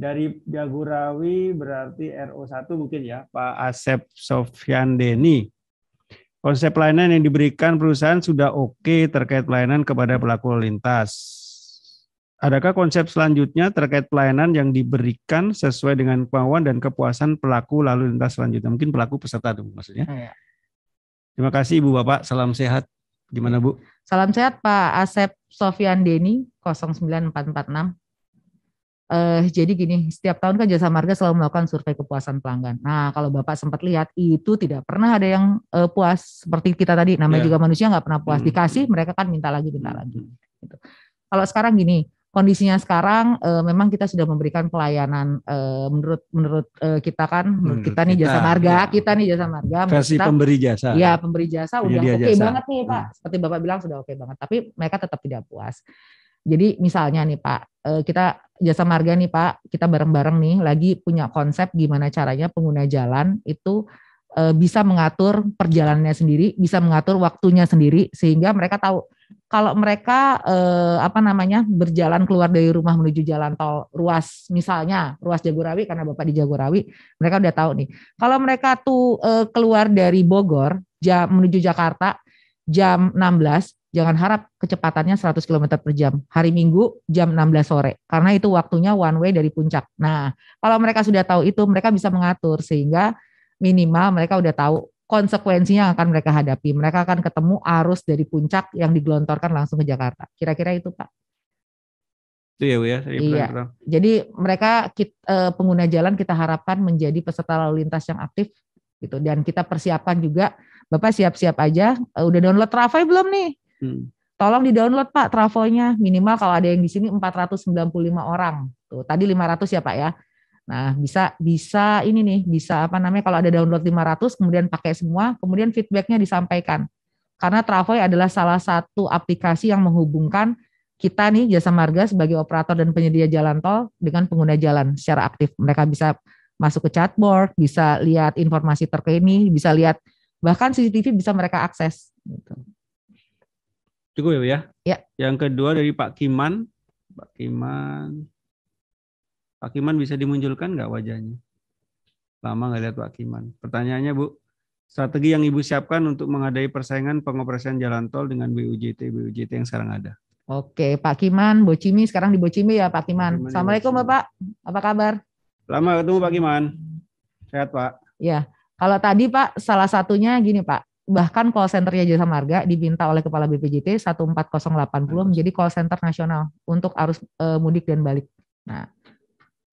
Dari Jagorawi berarti RO1 mungkin ya, Pak Asep Sofyan Deni. Konsep pelayanan yang diberikan perusahaan sudah oke terkait pelayanan kepada pelaku lalu lintas. Adakah konsep selanjutnya terkait pelayanan yang diberikan sesuai dengan kemauan dan kepuasan pelaku lalu lintas selanjutnya? Mungkin pelaku peserta dong maksudnya. Ya. Terima kasih Ibu Bapak, salam sehat. Gimana Bu? Salam sehat Pak Asep Sofyan Deni 09446. Jadi gini, setiap tahun kan Jasa Marga selalu melakukan survei kepuasan pelanggan. Nah, kalau Bapak sempat lihat itu tidak pernah ada yang puas seperti kita tadi. Namanya juga manusia nggak pernah puas. Dikasih, mereka kan minta lagi. Gitu. Kalau sekarang gini, kondisinya sekarang memang kita sudah memberikan pelayanan menurut kita kan, menurut kita nih Jasa Marga, versi kita, pemberi jasa. Iya, pemberi jasa udah oke banget nih Pak. Seperti Bapak bilang sudah oke banget, tapi mereka tetap tidak puas. Jadi misalnya nih Pak, kita Jasa Marga nih Pak, kita bareng-bareng nih lagi punya konsep gimana caranya pengguna jalan itu bisa mengatur perjalanannya sendiri, bisa mengatur waktunya sendiri, sehingga mereka tahu kalau mereka berjalan keluar dari rumah menuju jalan tol ruas, misalnya ruas Jagorawi, karena Bapak di Jagorawi, mereka udah tahu nih. Kalau mereka tuh keluar dari Bogor menuju Jakarta jam 16, jangan harap kecepatannya 100 km per jam. Hari Minggu jam 16 sore. Karena itu waktunya one way dari puncak. Nah, kalau mereka sudah tahu itu, mereka bisa mengatur. Sehingga minimal mereka udah tahu konsekuensinya yang akan mereka hadapi. Mereka akan ketemu arus dari puncak yang digelontorkan langsung ke Jakarta. Kira-kira itu Pak. Itu ya Bu ya. Iya. Jadi mereka pengguna jalan kita harapkan menjadi peserta lalu lintas yang aktif. Gitu. Dan kita persiapkan juga, Bapak siap-siap aja. Udah download Travoy belum nih? Tolong di-download Pak Travoy-nya, minimal kalau ada yang di sini 495 orang. Tuh, tadi 500 ya Pak ya. Nah, bisa ini nih, bisa kalau ada download 500 kemudian pakai semua, kemudian feedback-nya disampaikan. Karena Travoy adalah salah satu aplikasi yang menghubungkan kita nih Jasa Marga sebagai operator dan penyedia jalan tol dengan pengguna jalan secara aktif. Mereka bisa masuk ke chatboard, bisa lihat informasi terkini, bisa lihat bahkan CCTV bisa mereka akses gitu. Cukup ya? Ya. Yang kedua dari Pak Kiman. Pak Kiman bisa dimunculkan nggak wajahnya? Lama nggak lihat Pak Kiman. Pertanyaannya Bu, strategi yang Ibu siapkan untuk menghadapi persaingan pengoperasian jalan tol dengan BUJT yang sekarang ada. Oke, Pak Kiman, Bocimi sekarang di Bocimi ya Pak Kiman. Assalamualaikum Bapak, apa kabar? Lama ketemu Pak Kiman. Sehat Pak. Ya, kalau tadi Pak salah satunya gini Pak. Bahkan call centernya Jasa Marga diminta oleh Kepala BPJT 14080 menjadi call center nasional untuk arus mudik dan balik. Nah,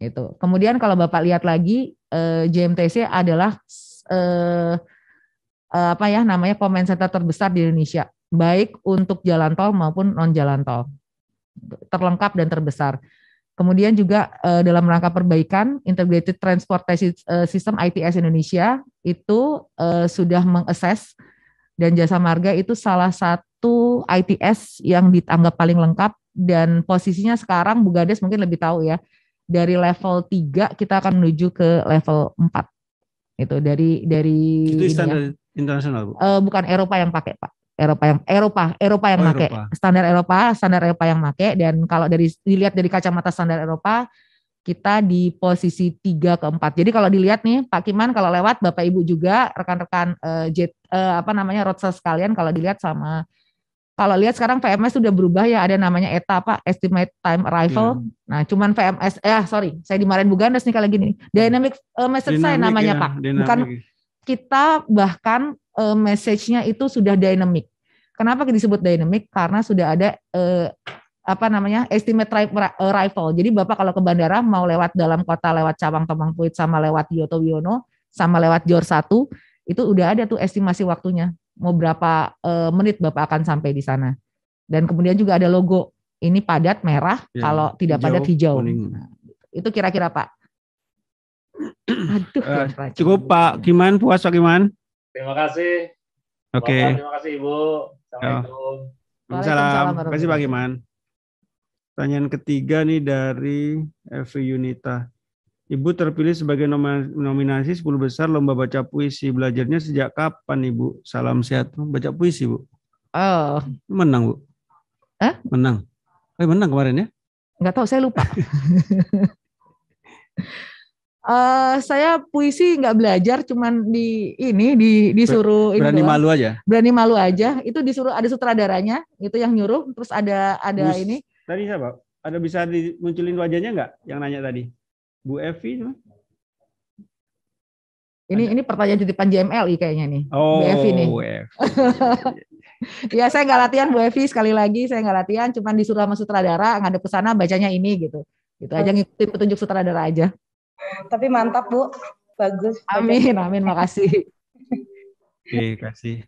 itu. Kemudian kalau Bapak lihat lagi JMTC adalah comment center terbesar di Indonesia, baik untuk jalan tol maupun non jalan tol. Terlengkap dan terbesar. Kemudian juga dalam rangka perbaikan Integrated Transportation System ITS Indonesia itu sudah mengakses dan Jasa Marga itu salah satu ITS yang dianggap paling lengkap dan posisinya sekarang Bu Gades mungkin lebih tahu ya, dari level 3 kita akan menuju ke level 4. Itu dari itu standar internasional Bu? Bukan Eropa yang pakai Pak. Eropa yang pakai standar Eropa yang pakai, dan kalau dilihat dari kacamata standar Eropa kita di posisi 3 ke 4. Jadi kalau dilihat nih Pak Kiman, kalau lewat Bapak Ibu juga rekan-rekan roadshow sekalian, kalau dilihat kalau lihat sekarang VMS sudah berubah ya, ada namanya ETA Pak, Estimate Time Arrival. Nah, cuman VMS saya dimarahin Bu Gandes nih kalau gini. Dynamic Message Sign namanya ya, Pak. Bukan kita bahkan message-nya itu sudah dynamic. Kenapa disebut dynamic? Karena sudah ada estimate arrival. Jadi Bapak kalau ke bandara mau lewat dalam kota lewat Cawang Tomangkuit sama lewat Yoto Wiono sama lewat Jor 1 itu udah ada tuh estimasi waktunya. Mau berapa menit Bapak akan sampai di sana. Dan kemudian juga ada logo. Ini padat merah, ya, kalau tidak padat hijau. Nah, itu kira-kira Pak. Aduh, cukup Pak Kiman, puas Pak Kiman? Terima kasih. Oke. Terima kasih Ibu. Assalamualaikum. Waalaikumsalam. Terima kasih Pak Kiman. Pertanyaan ketiga nih dari Evi Yunita. Ibu terpilih sebagai nominasi 10 besar lomba baca puisi. Belajarnya sejak kapan Ibu? Salam sehat. Baca puisi Bu. Oh. Menang Bu. Menang. Menang kemarin ya? Enggak tahu, saya lupa. Saya puisi nggak belajar, cuman disuruh ini berani doang. malu aja. Berani malu aja. Itu disuruh, ada sutradaranya, itu yang nyuruh. Terus ada ini. Tadi siapa? Ada bisa dimunculin wajahnya nggak? Yang nanya tadi, Bu Evi. Ini pertanyaan titipan JMLI kayaknya nih. Oh, Bu Evi nih. Bu Evi. Ya saya nggak latihan Bu Evi, sekali lagi saya nggak latihan, cuman disuruh sama sutradara ngadep ke sana bacanya ini gitu. Gitu aja, ngikutin petunjuk sutradara aja. Tapi mantap Bu, bagus. Amin, makasih. Oke, kasih.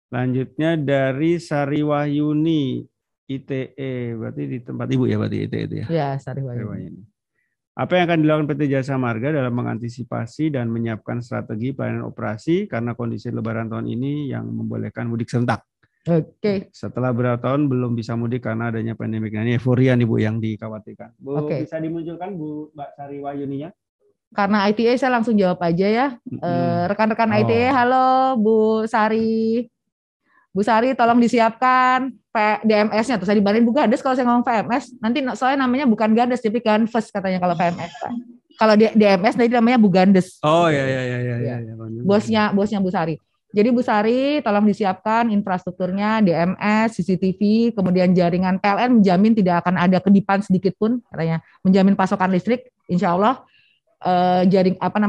Selanjutnya dari Sari Wahyuni, ITE, berarti di tempat Ibu ya, berarti ITE itu ya? Ya, Sari Wahyuni. Apa yang akan dilakukan PT Jasa Marga dalam mengantisipasi dan menyiapkan strategi pelayanan operasi karena kondisi Lebaran tahun ini yang membolehkan mudik serentak? Oke. Setelah beberapa tahun belum bisa mudik karena adanya pandemi. Nah, ini euforia nih Bu yang dikhawatirkan. Bu, bisa dimunculkan Bu Mbak Sari Wahyuninya? Karena ITA saya langsung jawab aja ya. Rekan-rekan ITA, halo Bu Sari. Bu Sari tolong disiapkan DMS-nya. Terus saya dibanding Bu Gandes kalau saya ngomong PMS. Nanti soalnya namanya bukan Gandes, tapi Ganves katanya kalau PMS. Kalau DMS nanti namanya Bu Gandes. Oh iya. Bosnya Bu Sari. Jadi Bu Sari tolong disiapkan infrastrukturnya, DMS, CCTV, kemudian jaringan PLN menjamin tidak akan ada kedipan sedikit pun, katanya menjamin pasokan listrik, insya Allah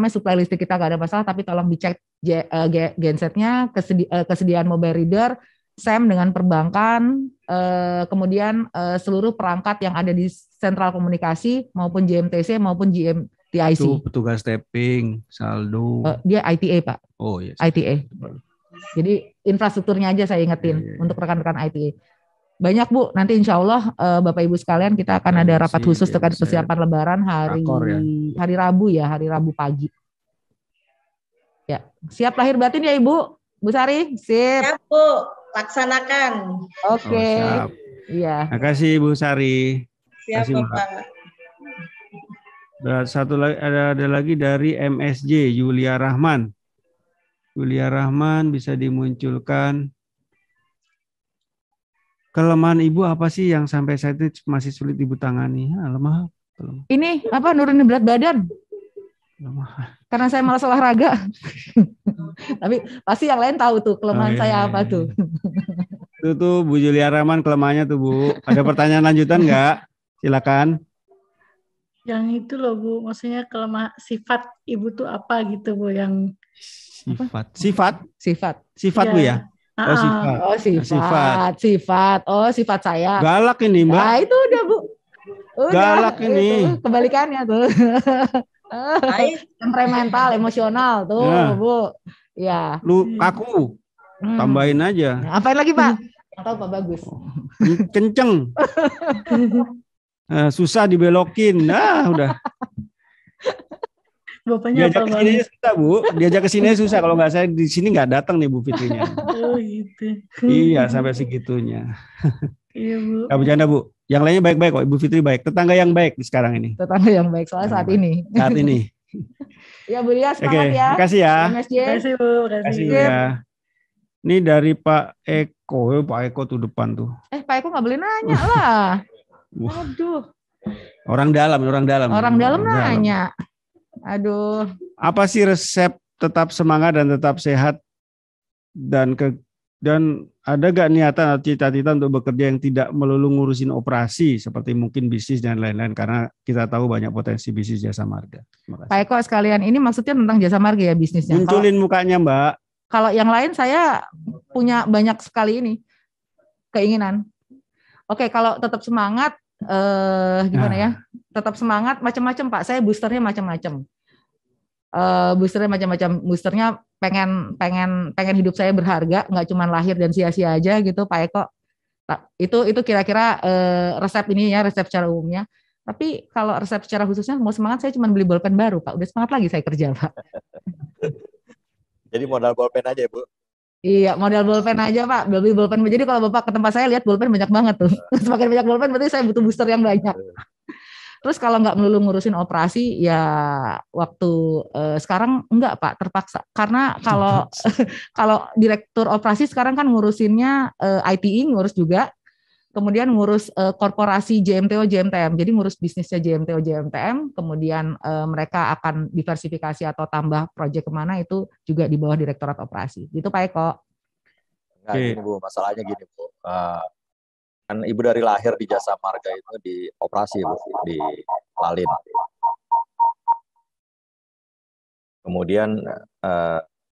suplai listrik kita nggak ada masalah, tapi tolong dicek gensetnya, kesediaan mobile reader, SEM dengan perbankan, kemudian seluruh perangkat yang ada di sentral komunikasi maupun JMTC maupun GMTIC. Itu petugas tapping, saldo. Dia ITA Pak. Oh iya. ITA. Jadi infrastrukturnya aja saya ingetin untuk rekan-rekan ITA. Banyak Bu, nanti insya Allah Bapak Ibu sekalian kita akan ada rapat khusus terkait persiapan Lebaran hari Rabu ya, hari Rabu pagi. Ya, siap lahir batin ya Ibu, Bu Sari, siap Bu, laksanakan. Oke. Iya. Terima kasih Bu Sari. Siap Bapak. Satu lagi ada lagi dari MSJ Yulia Rahman. Yulia Rahman bisa dimunculkan. Kelemahan Ibu apa sih yang sampai saat itu masih sulit Ibu tangani? Lemah. Ini apa, nurunin berat badan? Lemah. Karena saya malas olahraga. Tapi pasti yang lain tahu tuh kelemahan saya apa tuh. Itu tuh Bu Yulia Rahman kelemahannya tuh Bu. Ada pertanyaan lanjutan nggak? Silakan. Yang itu loh Bu, maksudnya sifat Ibu tuh apa gitu Bu yang Sifat ya. Bu ya? Sifat. Oh, sifat saya. Galak ini, Mbak. Nah, itu udah, Bu. Udah, galak ini. Itu, kebalikannya tuh. Temperamental, emosional tuh, Bu. Ya. Lu kaku. Tambahin aja. Apain lagi, Pak? Yang tahu Pak Bagus. Kenceng. Susah dibelokin. Nah, udah. Bapaknya diajak ke sini susah Bu, diajak ke sini susah, kalau nggak saya di sini nggak datang nih Bu Fitrinya. Oh gitu. Iya sampai segitunya. Iya Bu. Nggak bercanda Bu, yang lainnya baik-baik kok, Ibu Fitri baik, tetangga yang baik sekarang ini. Tetangga yang baik soalnya saat ini. Saat ini. Ya Bu Lia, semangat ya. Makasih ya. Terima kasih Bu. Makasih ya. Ini dari Pak Eko, Pak Eko tuh depan tuh. Pak Eko nggak boleh nanya lah. Aduh. Orang dalam nanya. Aduh. Apa sih resep tetap semangat dan tetap sehat dan ada gak niatan atau cita-cita untuk bekerja yang tidak melulu ngurusin operasi seperti mungkin bisnis dan lain-lain, karena kita tahu banyak potensi bisnis Jasa Marga. Pak Eko sekalian, ini maksudnya tentang Jasa Marga ya bisnisnya? Munculin mukanya Mbak. Kalau yang lain saya punya banyak sekali ini keinginan. Oke, kalau tetap semangat gimana ya? Tetap semangat macam-macam Pak. Saya boosternya macam-macam. Boosternya pengen hidup saya berharga, nggak cuma lahir dan sia-sia aja gitu Pak Eko. Itu kira-kira resep ini ya, resep secara umumnya. Tapi kalau resep secara khususnya mau semangat, saya cuma beli bolpen baru Pak. Udah semangat lagi saya kerja Pak. Jadi modal bolpen aja Bu. Iya, modal bolpen aja Pak. Beli bolpen. Jadi kalau Bapak ke tempat saya lihat bolpen banyak banget tuh. Semakin banyak bolpen berarti saya butuh booster yang banyak. Terus kalau nggak melulu ngurusin operasi ya waktu sekarang enggak Pak, terpaksa. Karena kalau direktur operasi sekarang kan ngurusinnya ITI ngurus juga. kemudian ngurus korporasi JMTO JMTM. Jadi ngurus bisnisnya JMTO JMTM, kemudian mereka akan diversifikasi atau tambah proyek kemana itu juga di bawah Direktorat Operasi. Gitu Pak Eko. Nah, gini Bu, masalahnya gini Bu. Kan Ibu dari lahir di Jasa Marga itu di operasi Bu, di Lalin. Kemudian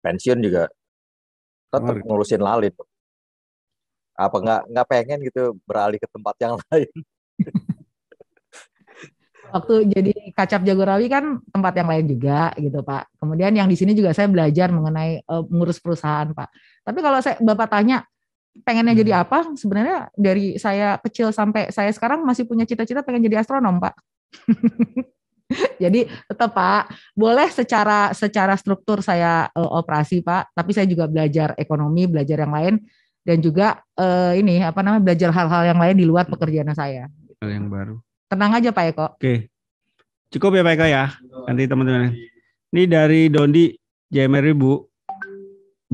pensiun juga tetap ngurusin Lalin. Apa nggak pengen gitu beralih ke tempat yang lain? Waktu jadi Kacap Jagorawi kan tempat yang lain juga gitu Pak. Kemudian yang di sini juga saya belajar mengenai mengurus perusahaan Pak. Tapi kalau Bapak tanya pengennya jadi apa, sebenarnya dari saya kecil sampai saya sekarang masih punya cita-cita pengen jadi astronom Pak. Jadi tetap Pak, boleh secara struktur saya operasi Pak, tapi saya juga belajar ekonomi, belajar yang lain. Dan juga belajar hal-hal yang lain di luar pekerjaan saya. Hal yang baru. Tenang aja Pak Eko. Oke. Cukup ya Pak Eko ya. Nanti teman-teman. Ini dari Dondi JMR Bu.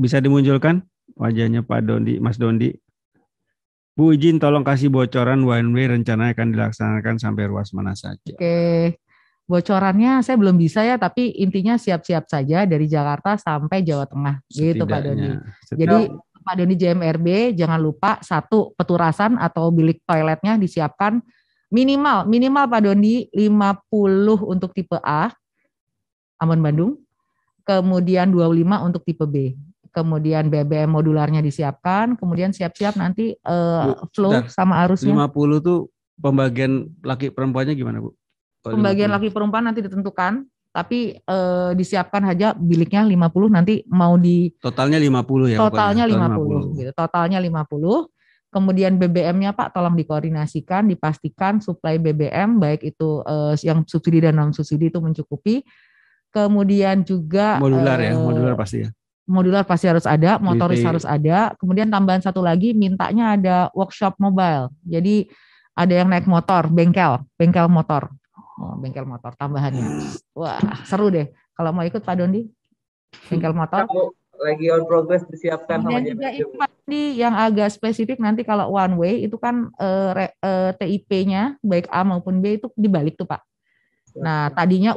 Bisa dimunculkan wajahnya Pak Dondi, Mas Dondi. Bu izin tolong kasih bocoran one way rencananya akan dilaksanakan sampai ruas mana saja. Oke. Bocorannya saya belum bisa ya, tapi intinya siap-siap saja dari Jakarta sampai Jawa Tengah. Gitu Pak Dondi. Jadi Pak Doni JMRB, jangan lupa 1, peturasan atau bilik toiletnya disiapkan minimal Pak Doni 50 untuk tipe A, Ambon Bandung, kemudian 25 untuk tipe B, kemudian BBM modularnya disiapkan, kemudian siap-siap nanti flow sama arusnya. 50 tuh pembagian laki perempuannya gimana Bu? Pembagian laki perempuan nanti ditentukan. Tapi disiapkan aja biliknya 50 nanti mau di totalnya 50 ya. Totalnya 50 gitu. Totalnya 50. Kemudian BBM-nya Pak tolong dikoordinasikan, dipastikan suplai BBM baik itu yang subsidi dan non subsidi itu mencukupi. Kemudian juga modular modular pasti ya. Modular pasti harus ada, motoris harus ada. Kemudian tambahan satu lagi mintanya ada workshop mobile. Jadi ada yang naik motor, bengkel motor. Bengkel motor tambahannya. Wah, seru deh. Kalau mau ikut Pak Dondi, bengkel motor. Lagi on progress disiapkan. Dan juga itu Pak Dondi yang agak spesifik nanti kalau one way itu kan TIP-nya baik A maupun B itu dibalik tuh Pak. Nah tadinya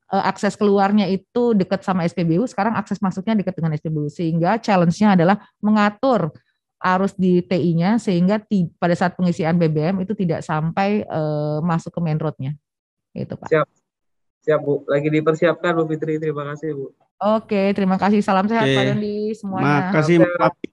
akses keluarnya itu dekat sama SPBU, sekarang akses masuknya dekat dengan SPBU sehingga challenge-nya adalah mengatur arus di TI-nya sehingga pada saat pengisian BBM itu tidak sampai masuk ke main road-nya. Itu Pak. Siap Bu, lagi dipersiapkan Bu Fitri, terima kasih Bu. Oke, terima kasih. Salam sehat Pak Dondi semuanya. Makasih Mas Papi.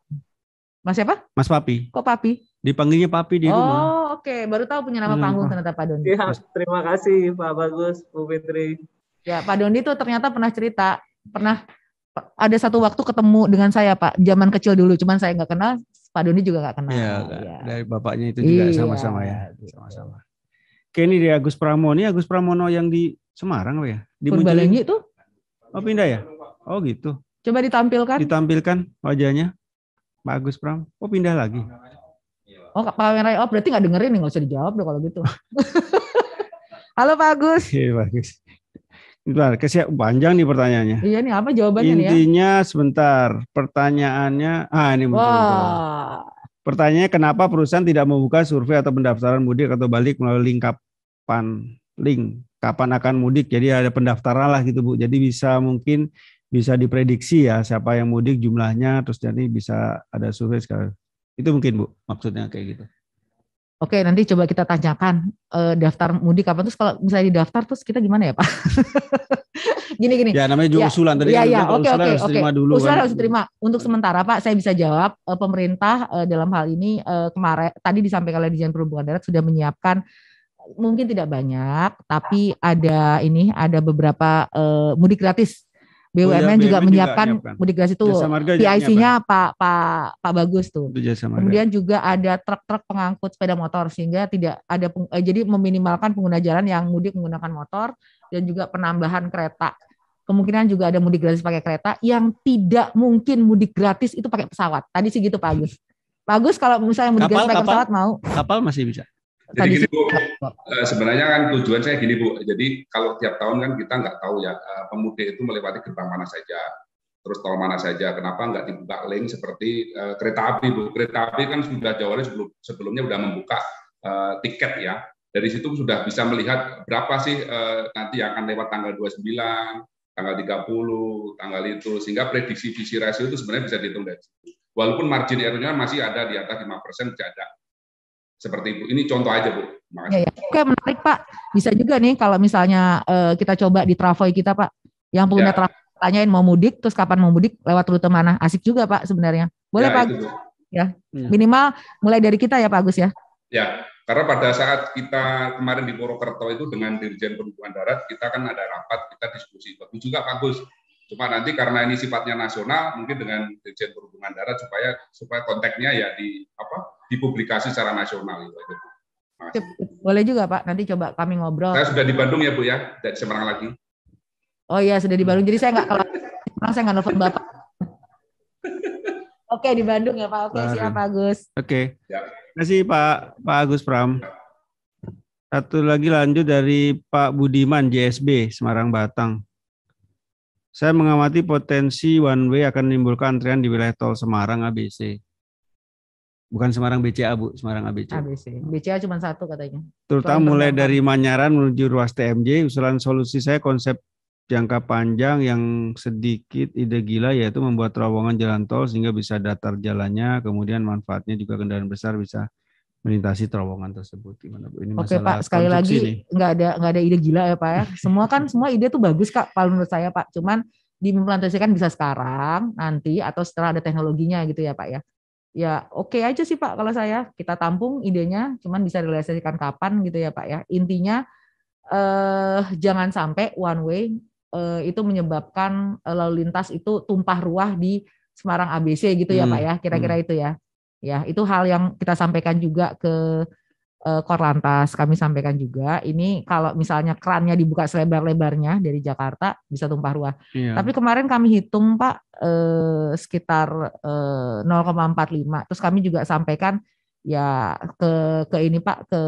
Mas siapa? Mas Papi. Kok Papi? Dipanggilnya Papi di rumah. Oh, oke. Baru tahu punya nama panggung ternyata Pak Dondi. Ya, terima kasih Pak Bagus, Bu Fitri. Ya, Pak Dondi tuh ternyata pernah cerita, ada satu waktu ketemu dengan saya Pak, zaman kecil dulu, cuman saya nggak kenal, Pak Dondi juga nggak kenal. Iya, dari bapaknya itu juga sama-sama ya. Sama-sama. Oke, ini di Agus Pramono. Ini Agus Pramono yang di Semarang Pak ya? Di Purbalingga itu? Oh pindah ya? Oh gitu. Coba ditampilkan. Ditampilkan wajahnya Pak Agus Pram. Oh pindah lagi. Oh Pak Merai, berarti nggak dengerin nih, nggak usah dijawab deh kalau gitu. Halo Pak Agus. Iya Pak Agus. Bentar, panjang nih pertanyaannya. Iya nih, apa jawabannya nih ya? Intinya sebentar, pertanyaannya, ini Wah. Pertanyaannya kenapa perusahaan tidak membuka survei atau pendaftaran mudik atau balik melalui kapan akan mudik. Jadi ada pendaftaran lah gitu Bu. Jadi mungkin bisa diprediksi ya siapa yang mudik jumlahnya, terus jadi bisa ada survei sekarang. Itu mungkin Bu, maksudnya kayak gitu. Oke, nanti coba kita tanyakan daftar mudik kapan, terus kalau misalnya didaftar terus kita gimana ya Pak? Gini. Ya namanya juga usulan tadi kan oke. terima dulu. Usulan harus diterima. Untuk sementara Pak, saya bisa jawab pemerintah dalam hal ini kemarin tadi disampaikan oleh Dirjen Perhubungan Darat sudah menyiapkan mungkin tidak banyak, tapi ada beberapa mudik gratis. BUMN juga menyiapkan mudik gratis itu. PIC-nya Pak Bagus tuh. Kemudian juga ada truk-truk pengangkut sepeda motor sehingga tidak ada jadi meminimalkan pengguna jalan yang mudik menggunakan motor dan juga penambahan kereta. Kemungkinan juga ada mudik gratis pakai kereta, yang tidak mungkin mudik gratis itu pakai pesawat. Tadi sih gitu Pak Agus. Pak Agus kalau misalnya mudik gratis pakai pesawat mau? Kapal masih bisa. Jadi gini Bu, sebenarnya kan tujuan saya gini Bu, jadi kalau tiap tahun kan kita nggak tahu ya pemudik itu melewati gerbang mana saja. terus tol mana saja. Kenapa nggak dibuka link seperti kereta api, Bu? Kereta api kan sudah jauh hari sebelumnya sudah membuka tiket ya. Dari situ sudah bisa melihat berapa sih nanti yang akan lewat tanggal 29, tanggal 30, tanggal itu, sehingga prediksi visi rasio itu sebenarnya bisa dihitung dari situ. Walaupun margin error-nya masih ada di atas 5%, tidak ada. Seperti itu. Ini contoh aja, Bu. Ya. Oke, menarik, Pak. Bisa juga nih kalau misalnya kita coba di Travoy kita, Pak. Yang pengguna Travoy tanyain mau mudik, terus kapan mau mudik, lewat rute mana. Asik juga, Pak, sebenarnya. Boleh, Pak? Itu, ya. Minimal mulai dari kita ya, Pak Agus ya. Ya, karena pada saat kita kemarin di Purwokerto itu dengan Dirjen Perhubungan Darat, kita kan ada rapat, kita diskusi. Bagus juga, Pak Agus. Cuma nanti karena ini sifatnya nasional, mungkin dengan Dirjen Perhubungan Darat supaya konteksnya ya dipublikasi secara nasional itu. Boleh juga, Pak. Nanti coba kami ngobrol. Saya sudah di Bandung ya, Bu ya, dari Semarang lagi. Oh iya, sudah di Bandung. Jadi saya nggak nelfon Bapak. Oke, di Bandung ya, Pak. Oke, siap, Pak Agus. Oke. Terima kasih Pak Agus Pram. Satu lagi lanjut dari Pak Budiman JSB Semarang Batang. Saya mengamati potensi one way akan menimbulkan antrian di wilayah tol Semarang ABC. Bukan Semarang BCA, Bu, Semarang ABC. ABC. BCA cuma satu katanya. Terutama mulai dari Manyaran menuju ruas TMJ, usulan solusi saya konsep jangka panjang yang sedikit ide gila, yaitu membuat terowongan jalan tol sehingga bisa datar jalannya, kemudian manfaatnya juga kendaraan besar bisa melintasi terowongan tersebut. Gimana, Bu? Ini Oke, Pak, sekali lagi nggak ada ide gila ya, Pak ya. Semua ide tuh bagus, Kak, kalau menurut saya, Pak. Cuman diimplementasikan bisa sekarang, nanti, atau setelah ada teknologinya gitu ya, Pak ya. Ya oke aja sih, Pak, kalau saya. Kita tampung idenya, cuman bisa realisasikan kapan gitu ya, Pak ya. Intinya jangan sampai one way itu menyebabkan lalu lintas itu tumpah ruah di Semarang ABC gitu ya, Pak ya, kira-kira itu ya. Ya, itu hal yang kita sampaikan juga ke Korlantas, kami sampaikan juga. Ini kalau misalnya kerannya dibuka selebar-lebarnya dari Jakarta bisa tumpah ruah. Iya. Tapi kemarin kami hitung, Pak, sekitar 0,45. Terus kami juga sampaikan ya ke ini, Pak, ke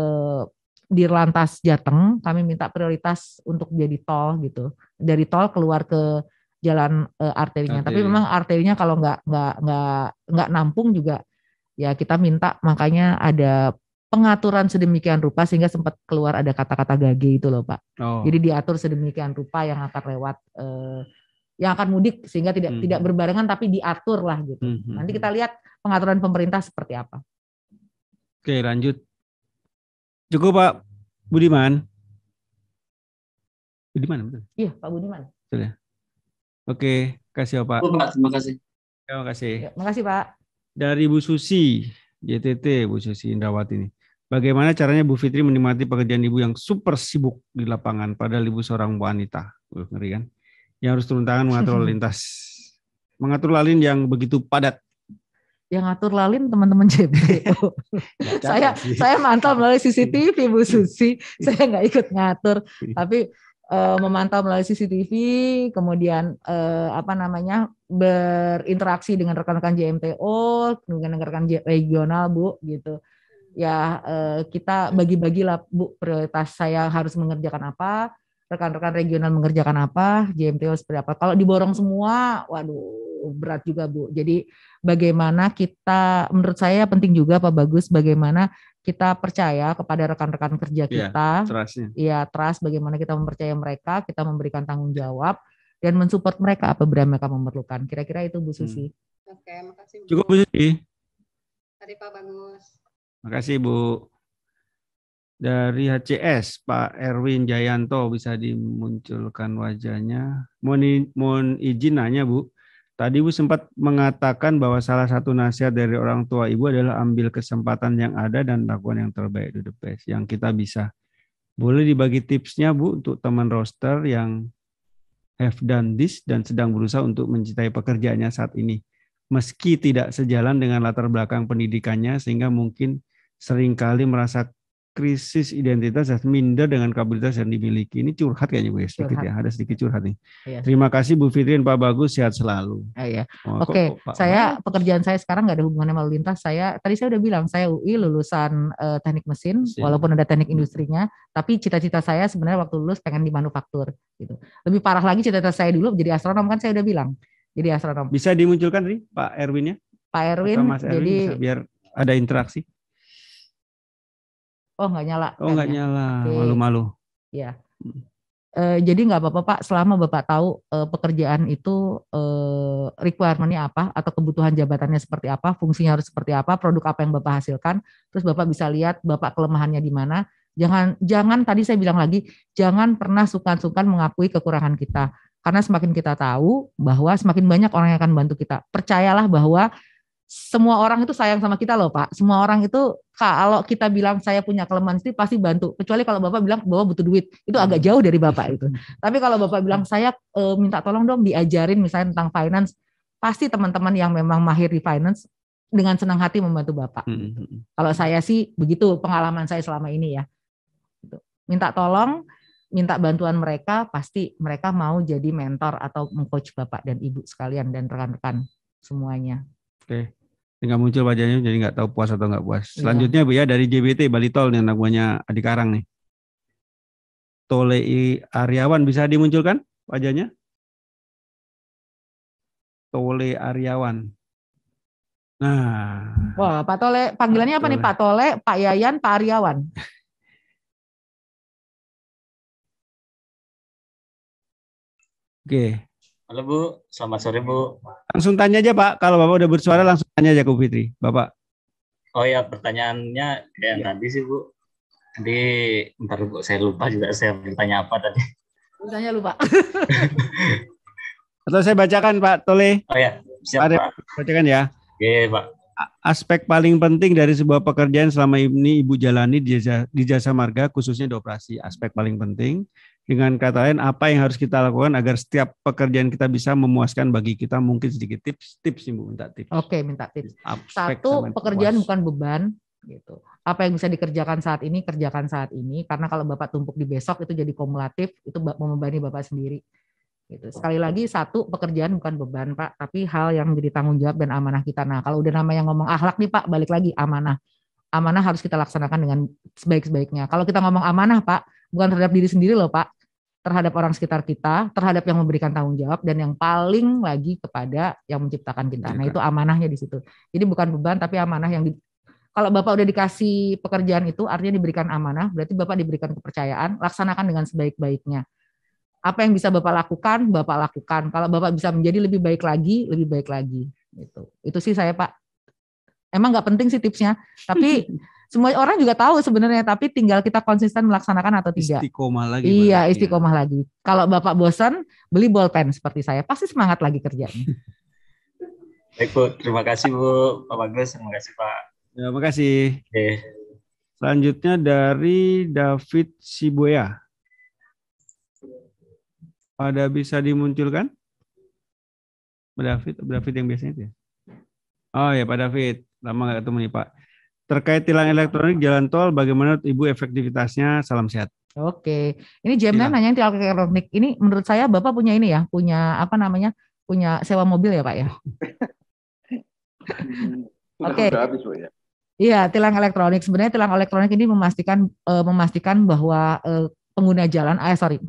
Dirlantas Jateng, kami minta prioritas untuk jadi tol gitu. Dari tol keluar ke jalan arterinya. Tapi memang arterinya kalau nggak nampung juga ya kita minta, makanya ada pengaturan sedemikian rupa sehingga sempat keluar ada kata-kata gage itu loh, Pak. Oh. Jadi diatur sedemikian rupa yang akan lewat yang akan mudik sehingga tidak berbarengan tapi diatur lah gitu. Nanti kita lihat pengaturan pemerintah seperti apa. Oke, lanjut. Cukup, Pak Budiman. Budiman, betul? Iya, Pak Budiman. Betul ya. Oke, kasih Pak. Pak, terima kasih. Terima kasih. Ya, makasih, Pak. Dari Bu Susi, JTT, Bu Susi Indrawati ini. Bagaimana caranya Bu Fitri menikmati pekerjaan Ibu yang super sibuk di lapangan, padahal Ibu seorang wanita, ngeri kan? Yang harus turun tangan mengatur lalu lintas, mengatur lalin yang begitu padat. Yang ngatur lalin teman-teman JPO. saya mantau melalui CCTV, Bu Susi. Saya nggak ikut ngatur, tapi memantau melalui CCTV, kemudian berinteraksi dengan rekan-rekan JMTO, dengan rekan regional, Bu, gitu. Ya kita bagi-bagi lah, Bu, prioritas saya harus mengerjakan apa, rekan-rekan regional mengerjakan apa, JMTO seperti apa. Kalau diborong semua, waduh, berat juga, Bu. Jadi bagaimana kita, menurut saya penting juga, Pak Bagus, bagaimana kita percaya kepada rekan-rekan kerja kita, trust, bagaimana kita mempercayai mereka, kita memberikan tanggung jawab dan mensupport mereka apabila mereka memerlukan. Kira-kira itu, Bu Susi. Oke, makasih, Bu. Cukup, Bu Susi. Mari, Pak Bagus. Makasih, Bu. Dari HCS, Pak Erwin Jayanto, bisa dimunculkan wajahnya. Mohon izin nanya, Bu. Tadi Ibu sempat mengatakan bahwa salah satu nasihat dari orang tua Ibu adalah ambil kesempatan yang ada dan lakukan yang terbaik, do the best, yang kita bisa. Boleh dibagi tipsnya, Bu, untuk teman roster yang have done this dan sedang berusaha untuk mencintai pekerjaannya saat ini, meski tidak sejalan dengan latar belakang pendidikannya, sehingga mungkin seringkali merasa krisis identitas dan minder dengan kapabilitas yang dimiliki. Ini curhat kayaknya, Bu, ya, sedikit ya. Ada sedikit curhat nih. Iya. Terima kasih Bu Fitri dan Pak Bagus, sehat selalu. Iya. Oke, pekerjaan saya sekarang nggak ada hubungannya sama lalu lintas. Tadi saya udah bilang, saya UI lulusan teknik mesin, walaupun ada teknik industrinya, tapi cita-cita saya sebenarnya waktu lulus pengen di manufaktur gitu. Lebih parah lagi cita-cita saya dulu jadi astronom, kan saya udah bilang. Jadi astronom. Bisa dimunculkan tadi Pak Erwin ya? Pak Erwin, Mas Erwin jadi bisa, biar ada interaksi. oh nggak nyala. Oh nggak nyala, Oke. malu-malu. Ya. Jadi nggak apa-apa Pak, selama Bapak tahu pekerjaan itu requirement-nya apa atau kebutuhan jabatannya seperti apa, fungsinya harus seperti apa, produk apa yang Bapak hasilkan, terus Bapak bisa lihat Bapak kelemahannya di mana. Jangan tadi saya bilang lagi, jangan pernah sungkan-sungkan mengakui kekurangan kita. Karena semakin kita tahu bahwa semakin banyak orang yang akan bantu kita. Percayalah bahwa semua orang itu sayang sama kita loh Pak. Semua orang itu kalau kita bilang saya punya kelemahan itu pasti bantu. Kecuali kalau Bapak bilang bahwa butuh duit, itu agak jauh dari Bapak itu. Tapi kalau Bapak bilang saya minta tolong dong diajarin misalnya tentang finance, pasti teman-teman yang memang mahir di finance dengan senang hati membantu Bapak. Kalau saya sih begitu pengalaman saya selama ini ya. Minta tolong, minta bantuan mereka, pasti mereka mau jadi mentor atau meng-coach Bapak dan Ibu sekalian dan rekan-rekan semuanya. Oke, nggak muncul wajahnya jadi nggak tahu puas atau nggak puas. Selanjutnya Bu ya dari JBT Bali Tol yang namanya Adi Karang nih. Tolei Aryawan bisa dimunculkan wajahnya? Tole Aryawan. Nah. Wah, Pak Tole, panggilannya apa nih Pak Tole, Pak Yayan, Pak Aryawan? Oke. Halo Bu, selamat sore Bu. Langsung tanya aja Pak, kalau Bapak udah bersuara langsung tanya aja ke Bu Fitri, Bapak. Oh ya, pertanyaannya kayak yang tadi sih Bu. Nanti ntar Bu, saya lupa juga saya bertanya apa tadi. Tanya lupa. Atau saya bacakan Pak Tole. Oh ya, siap Pak. Bacakan ya. Oke Pak. Aspek paling penting dari sebuah pekerjaan selama ini Ibu jalani di jasa marga khususnya di operasi. Aspek paling penting. Dengan kata lain, apa yang harus kita lakukan agar setiap pekerjaan kita bisa memuaskan bagi kita? Mungkin sedikit tips nih Bu, minta tips. Oke, minta tips. Aspek Satu, pekerjaan bukan beban, gitu. Apa yang bisa dikerjakan saat ini, kerjakan saat ini. Karena kalau Bapak tumpuk di besok itu jadi kumulatif, itu membebani Bapak sendiri. Gitu. Sekali lagi, satu, pekerjaan bukan beban Pak, tapi hal yang menjadi tanggung jawab dan amanah kita. Nah, kalau udah namanya ngomong akhlak nih Pak, balik lagi amanah. Amanah harus kita laksanakan dengan sebaik-baiknya. Kalau kita ngomong amanah Pak, bukan terhadap diri sendiri loh Pak, terhadap orang sekitar kita, terhadap yang memberikan tanggung jawab, dan yang paling lagi kepada yang menciptakan kita. Nah itu amanahnya di situ. Jadi bukan beban, tapi amanah yang kalau Bapak udah dikasih pekerjaan itu, artinya diberikan amanah, berarti Bapak diberikan kepercayaan, laksanakan dengan sebaik-baiknya. Apa yang bisa Bapak lakukan, Bapak lakukan. Kalau Bapak bisa menjadi lebih baik lagi, lebih baik lagi. Gitu. Itu sih saya Pak. Emang nggak penting sih tipsnya, tapi semua orang juga tahu sebenarnya, tapi tinggal kita konsisten melaksanakan atau tidak. Istiqomah lagi. Iya, istiqomah lagi. Kalau Bapak bosan, beli bolpen seperti saya, pasti semangat lagi kerjanya. Baik Bu, terima kasih Bu, Pak Bagus, terima kasih Pak. Ya, makasih. Oke. Selanjutnya dari David Sibuya. Pada bisa dimunculkan? Pak David yang biasanya itu ya? Oh ya Pak David, lama nggak ketemu nih Pak. Terkait tilang elektronik jalan tol, bagaimana Ibu efektivitasnya? Salam sehat. Oke, ini Jemna nanya tilang elektronik. Ini menurut saya Bapak punya ini ya, punya apa namanya, punya sewa mobil ya Pak ya? Oke. Iya, tilang elektronik. Sebenarnya tilang elektronik ini memastikan bahwa pengguna jalan,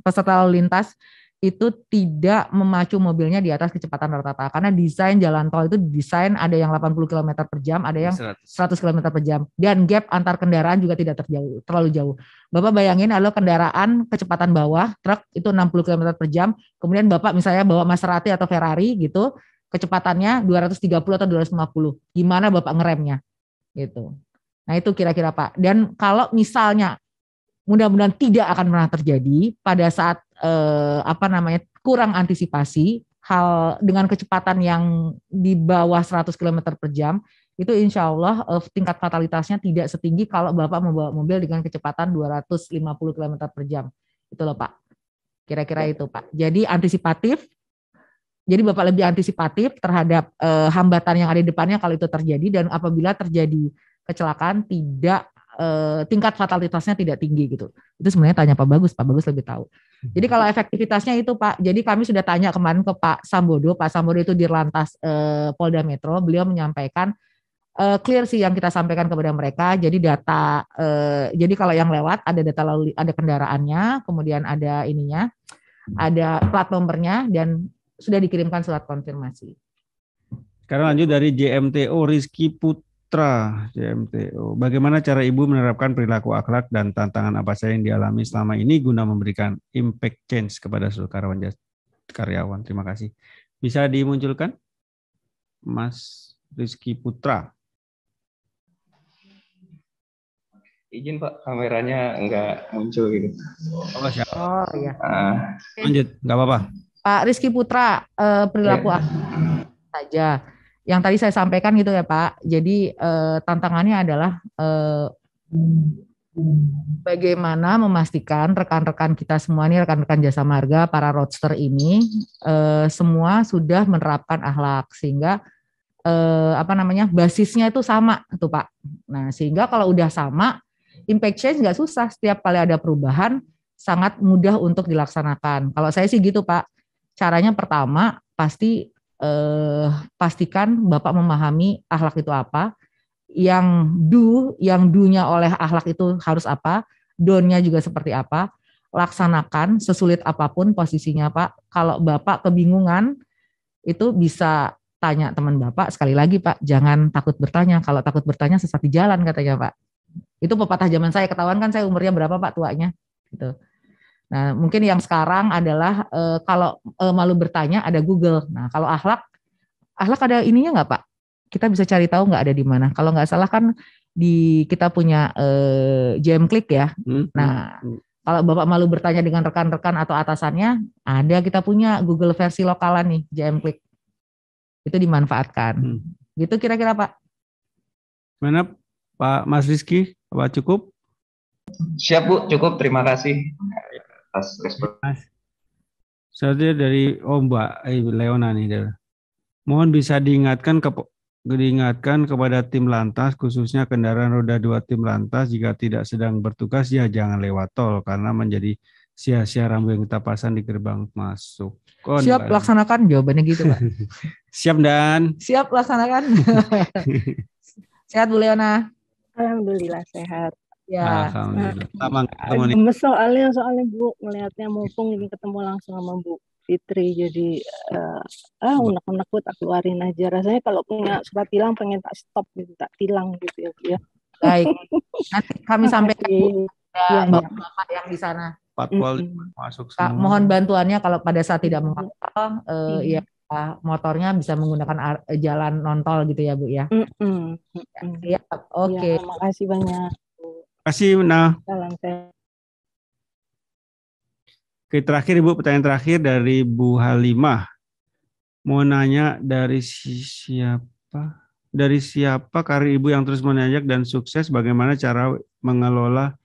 peserta lalu lintas itu tidak memacu mobilnya di atas kecepatan rata-rata, karena desain jalan tol itu didesain ada yang 80 km per jam, ada yang 100 km per jam, dan gap antar kendaraan juga tidak terlalu jauh. Bapak bayangin kalau kendaraan kecepatan bawah, truk itu 60 km per jam, kemudian Bapak misalnya bawa Maserati atau Ferrari gitu, kecepatannya 230 atau 250, gimana Bapak ngeremnya? Gitu. Nah itu kira-kira Pak. Dan kalau misalnya mudah-mudahan tidak akan pernah terjadi pada saat kurang antisipasi hal dengan kecepatan yang di bawah 100 km per jam, itu insya Allah tingkat fatalitasnya tidak setinggi kalau Bapak membawa mobil dengan kecepatan 250 km per jam. Itu loh Pak. Kira-kira itu Pak. Jadi antisipatif. Jadi Bapak lebih antisipatif terhadap hambatan yang ada di depannya kalau itu terjadi, dan apabila terjadi kecelakaan tidak tingkat fatalitasnya tidak tinggi gitu. Itu sebenarnya tanya Pak Bagus lebih tahu. Jadi kalau efektivitasnya itu Pak, jadi kami sudah tanya kemarin ke Pak Sambodo itu Dirlantas Polda Metro, beliau menyampaikan clear sih yang kita sampaikan kepada mereka. Jadi data, jadi kalau yang lewat ada data lalu, ada kendaraannya, kemudian ada ininya, ada plat nomornya, dan sudah dikirimkan surat konfirmasi. Sekarang lanjut dari JMTO Rizky Putra. JMTO, bagaimana cara Ibu menerapkan perilaku akhlak dan tantangan apa saja yang dialami selama ini guna memberikan impact change kepada seluruh karyawan? Terima kasih. Bisa dimunculkan, Mas Rizky Putra? Izin Pak, kameranya enggak muncul gitu. Oh, siap. Oh iya. Lanjut, nggak apa-apa. Pak Rizky Putra, perilaku saja. Yang tadi saya sampaikan gitu ya Pak. Jadi tantangannya adalah bagaimana memastikan rekan-rekan kita semua ini, rekan-rekan jasa marga, para roadster ini semua sudah menerapkan akhlak sehingga basisnya itu sama tuh Pak. Nah sehingga kalau udah sama, impact change nggak susah. Setiap kali ada perubahan sangat mudah untuk dilaksanakan. Kalau saya sih gitu Pak. Caranya pertama pastikan Bapak memahami akhlak itu apa. Yang do-nya oleh akhlak itu harus apa, don't-nya juga seperti apa. Laksanakan sesulit apapun posisinya Pak. Kalau Bapak kebingungan, itu bisa tanya teman Bapak. Sekali lagi Pak, jangan takut bertanya. Kalau takut bertanya sesat di jalan katanya Pak. Itu pepatah zaman saya, ketahuan kan saya umurnya berapa Pak tuanya. Gitu. Nah mungkin yang sekarang adalah kalau malu bertanya ada Google. Nah kalau akhlak ada ininya nggak Pak? Kita bisa cari tahu nggak ada di mana. Kalau nggak salah kan kita punya JMKlik ya. Nah kalau Bapak malu bertanya dengan rekan-rekan atau atasannya, ada kita punya Google versi lokalan nih JMKlik. Itu dimanfaatkan. Gitu kira-kira Pak. Mana Pak Mas Rizky? Apa cukup? Siap Bu, cukup. Terima kasih atas respon. Saya dari Mbak Leona nih. Mohon bisa diingatkan kepada tim lantas, khususnya kendaraan roda 2 tim lantas, jika tidak sedang bertugas ya jangan lewat tol karena menjadi sia-sia rambu yang kita pasang di gerbang masuk. Siap laksanakan, jawabannya gitu Pak. Siap Dan. Siap laksanakan. Sehat Bu Leona. Alhamdulillah sehat. Ya. Alhamdulillah. Gemes soalnya Bu melihatnya mumpung ini ketemu langsung sama Bu Fitri, jadi unek-unek Bu tak keluarin aja. Rasanya kalau punya surat tilang pengen tak stop gitu, tak tilang gitu ya Bu ya. Baik. Nanti kami sampaikan Bapak yang di sana. Patwal masuk semua. Mohon bantuannya kalau pada saat tidak mengontrol, ya motornya bisa menggunakan jalan non-tol gitu ya Bu ya. Ya, oke. Ya, makasih banyak. Terima kasih Nah. Salam sehat. Oke, terakhir Ibu, pertanyaan terakhir dari Bu Halimah. Mau nanya dari siapa? Dari siapa karir Ibu yang terus menanjak dan sukses? Bagaimana cara mengelola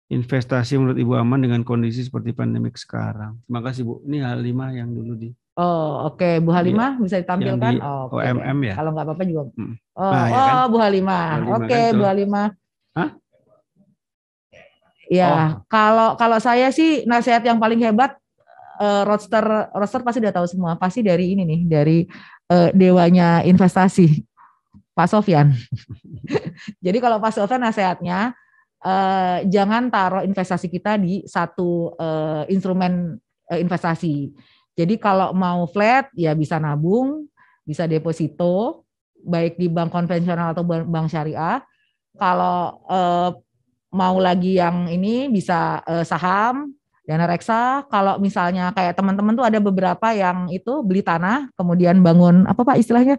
investasi menurut Ibu aman dengan kondisi seperti pandemik sekarang? Terima kasih Bu. Ini Halimah yang dulu di. Oh oke, Bu Halimah bisa ditampilkan. OMM ya. Kalau nggak apa-apa juga. Ya kan? Bu Halimah. Oke kan, Bu Halimah. Hah? Ya, kalau saya sih nasihat yang paling hebat, roadster pasti udah tahu semua. Pasti dari ini nih, dari dewanya investasi, Pak Sofyan. Jadi kalau Pak Sofyan nasihatnya, jangan taruh investasi kita di satu instrumen investasi. Jadi kalau mau flat ya bisa nabung, bisa deposito, baik di bank konvensional atau bank syariah. Kalau mau lagi yang ini bisa saham, dana reksa. Kalau misalnya kayak teman-teman tuh ada beberapa yang itu beli tanah, kemudian bangun apa Pak istilahnya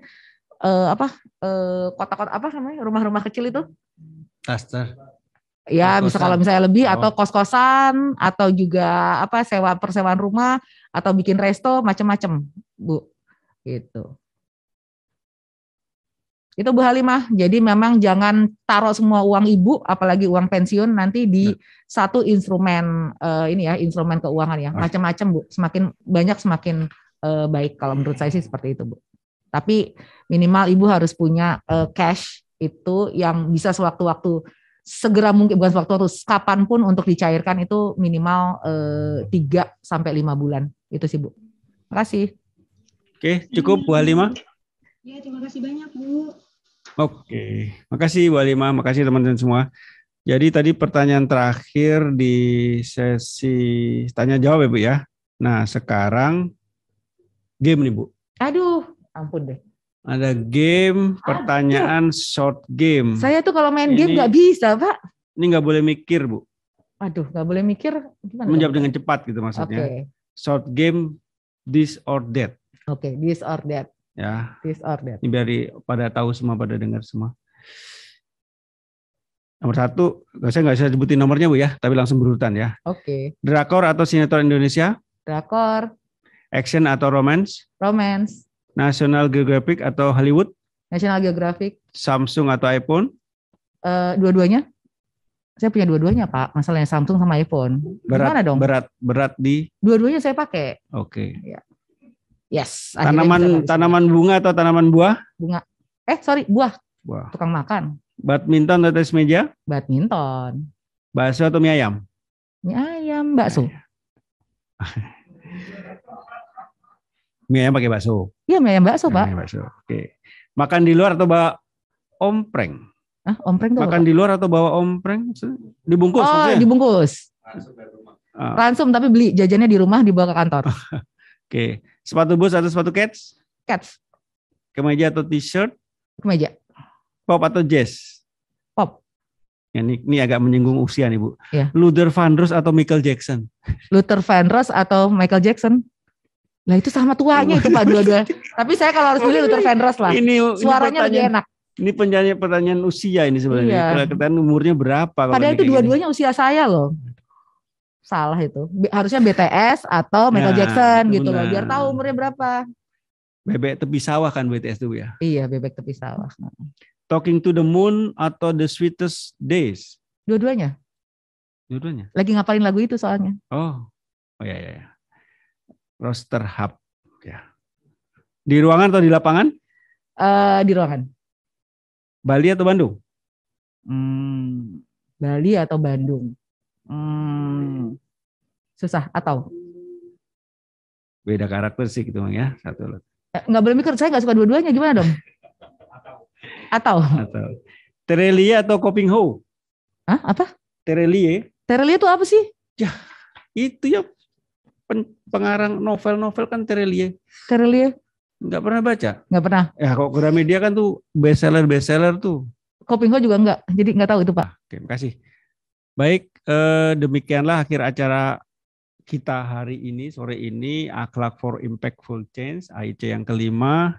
kota-kota apa namanya rumah-rumah kecil itu? Cluster. Ya bisa kalau misalnya lebih atau kos-kosan atau juga apa persewaan rumah atau bikin resto macam-macam Bu gitu. Itu Bu Halimah. Jadi memang jangan taruh semua uang Ibu apalagi uang pensiun nanti di satu instrumen instrumen keuangan ya. Macam-macam Bu. Semakin banyak semakin baik kalau menurut saya sih seperti itu Bu. Tapi minimal Ibu harus punya cash itu yang bisa sewaktu-waktu segera mungkin, bukan sewaktu-waktu, kapanpun untuk dicairkan itu minimal 3 sampai 5 bulan. Itu sih Bu. Terima kasih. Oke, cukup Bu Halimah. Ya, terima kasih banyak Bu. Oke, makasih Bu Halimah, makasih teman-teman semua. Jadi tadi pertanyaan terakhir di sesi tanya jawab ya Bu ya. Nah sekarang game nih Bu. Aduh, ampun deh. Ada game, pertanyaan short game. Saya tuh kalau main game nggak bisa, Pak. Ini nggak boleh mikir, Bu. Aduh, nggak boleh mikir. Gimana? Menjawab dengan cepat gitu maksudnya. Oke. Short game, this or that. Oke, this or that. Ya. This or that. Ini biar pada tahu semua, pada dengar semua. Nomor 1, saya nggak bisa sebutin nomornya Bu ya, tapi langsung berurutan ya. Oke. Drakor atau sinetron Indonesia? Drakor. Action atau romance? Romance. National Geographic atau Hollywood? National Geographic. Samsung atau iPhone? Dua-duanya. Saya punya dua-duanya Pak. Masalahnya Samsung sama iPhone. Gimana dong? Berat di? Dua-duanya saya pakai. Oke. Ya. Yes. Tanaman bunga atau tanaman buah? Bunga. Buah. Buah. Tukang makan. Badminton atau tenis meja? Badminton. Bakso atau mie ayam? Mie ayam, bakso. Mie ayam pakai bakso. Iya, mie ayam bakso, Pak. Bakso. Oke. Makan di luar atau bawa ompreng? Ompreng tuh makan apa? Di luar atau bawa ompreng? Dibungkus maksudnya? Dibungkus. Langsung tapi beli jajannya di rumah dibawa ke kantor. Oke. Sepatu boots atau sepatu cats? Cats. Kemeja atau t-shirt? Kemeja. Pop atau jazz? Pop. Ya, ini agak menyinggung usia nih Bu. Ya. Luther Vandross atau Michael Jackson? Luther Vandross atau Michael Jackson? Lah itu sama tuanya itu Pak dua-dua. Tapi saya kalau harus pilih Luther Vandross lah. Suaranya lebih enak. Ini pertanyaan usia ini sebenarnya. Iya. Kalau kalian umurnya berapa? Padahal itu dua-duanya usia saya loh. Salah itu. Harusnya BTS atau Michael Jackson gitu loh. Biar tahu umurnya berapa. Bebek tepi sawah kan BTS itu ya? Iya, bebek tepi sawah. Talking to the Moon atau The Sweetest Days? Dua-duanya. Dua-duanya. Lagi ngapalin lagu itu soalnya. Oh ya. Roster Hub. Ya. Di ruangan atau di lapangan? Di ruangan. Bali atau Bandung? Bali atau Bandung? Susah atau? Beda karakter sih gitu ya. Satu. Nggak boleh mikir, saya nggak suka dua-duanya. Gimana dong? Atau. Terelie atau Kopingho? Hah? Apa? Terelie. Terelie itu apa sih? Ya, itu ya pengarang novel-novel kan Terelie. Terelie? Nggak pernah baca? Nggak pernah. Ya, kok Gramedia kan tuh bestseller tuh. Kopingho juga nggak, jadi nggak tahu itu Pak. Oke, makasih. Baik, demikianlah akhir acara kita hari ini, sore ini, Akhlak for Impactful Change, AIC yang kelima.